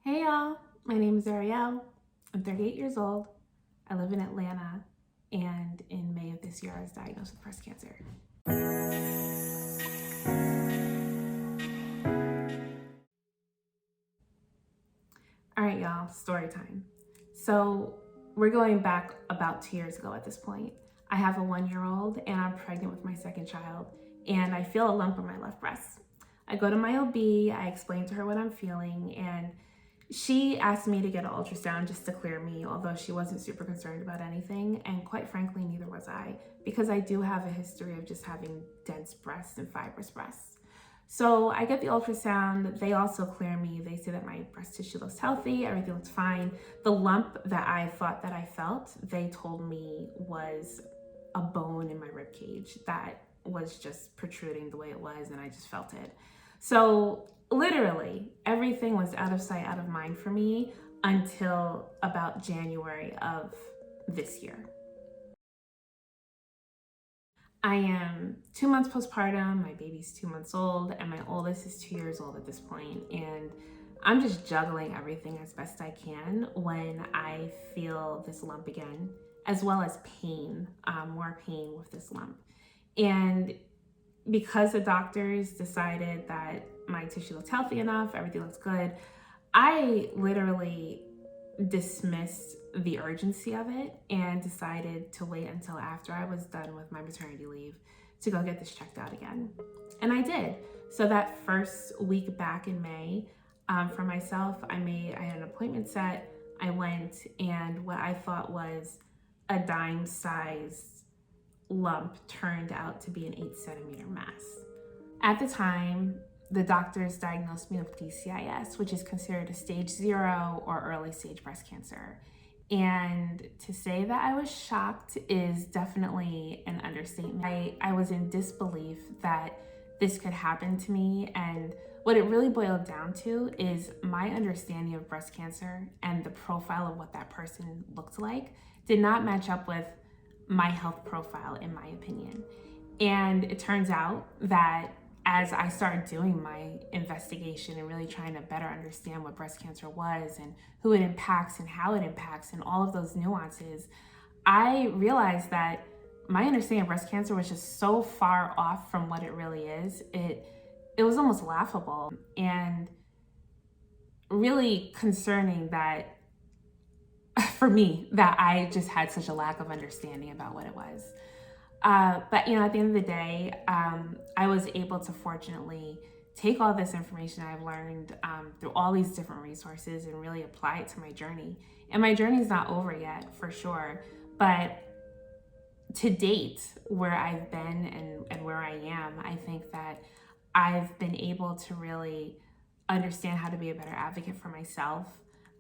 Hey y'all, my name is Ariel. I'm 38 years old. I live in Atlanta, and in May of this year, I was diagnosed with breast cancer. All right, y'all, story time. So we're going back about 2 years ago at this point. I have a 1-year-old and I'm pregnant with my second child, and I feel a lump on my left breast. I go to my OB, I explain to her what I'm feeling, and she asked me to get an ultrasound just to clear me, although she wasn't super concerned about anything. And quite frankly, neither was I, because I do have a history of just having dense breasts and fibrous breasts. So I get the ultrasound. They also clear me. They say that my breast tissue looks healthy, everything looks fine. The lump that I thought that I felt, they told me was a bone in my rib cage that was just protruding the way it was, and I just felt it. So literally everything was out of sight, out of mind for me until about January of this year. I am 2 months postpartum, my baby's 2 months old, and my oldest is 2 years old at this point. And I'm just juggling everything as best I can when I feel this lump again, as well as pain, more pain with this lump. And because the doctors decided that my tissue looks healthy enough, everything looks good, I literally dismissed the urgency of it and decided to wait until after I was done with my maternity leave to go get this checked out again. And I did. So that first week back in May, for myself, I had an appointment set. I went, and what I thought was a dime-sized lump turned out to be an 8-centimeter mass. At the time, the doctors diagnosed me with DCIS, which is considered a stage 0 or early stage breast cancer. And to say that I was shocked is definitely an understatement. I was in disbelief that this could happen to me, and what it really boiled down to is my understanding of breast cancer and the profile of what that person looked like did not match up with my health profile, in my opinion. And it turns out that as I started doing my investigation and really trying to better understand what breast cancer was and who it impacts and how it impacts and all of those nuances, I realized that my understanding of breast cancer was just so far off from what it really is. It was almost laughable and really concerning that for me, that I just had such a lack of understanding about what it was. But at the end of the day, I was able to fortunately take all this information I've learned through all these different resources and really apply it to my journey. And my journey is not over yet, for sure. But to date, where I've been and where I am, I think that I've been able to really understand how to be a better advocate for myself.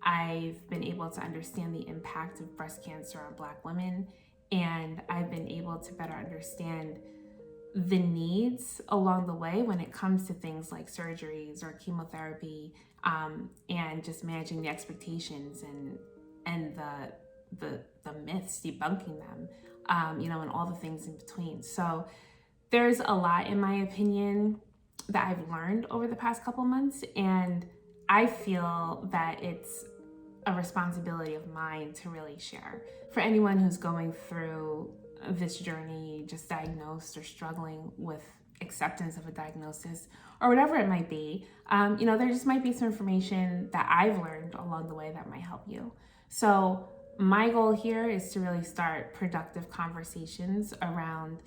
I've been able to understand the impact of breast cancer on Black women, and I've been able to better understand the needs along the way when it comes to things like surgeries or chemotherapy, and just managing the expectations and the myths, debunking them, and all the things in between. So there's a lot, in my opinion, that I've learned over the past couple months, and I feel that it's a responsibility of mine to really share. For anyone who's going through this journey, just diagnosed or struggling with acceptance of a diagnosis or whatever it might be, there just might be some information that I've learned along the way that might help you. So my goal here is to really start productive conversations around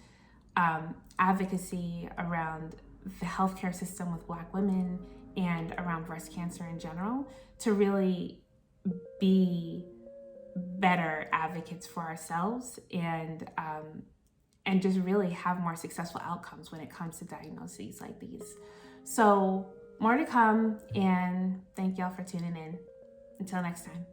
advocacy, around the healthcare system with Black women, and around breast cancer in general, to really be better advocates for ourselves and just really have more successful outcomes when it comes to diagnoses like these. So more to come, and thank y'all for tuning in. Until next time.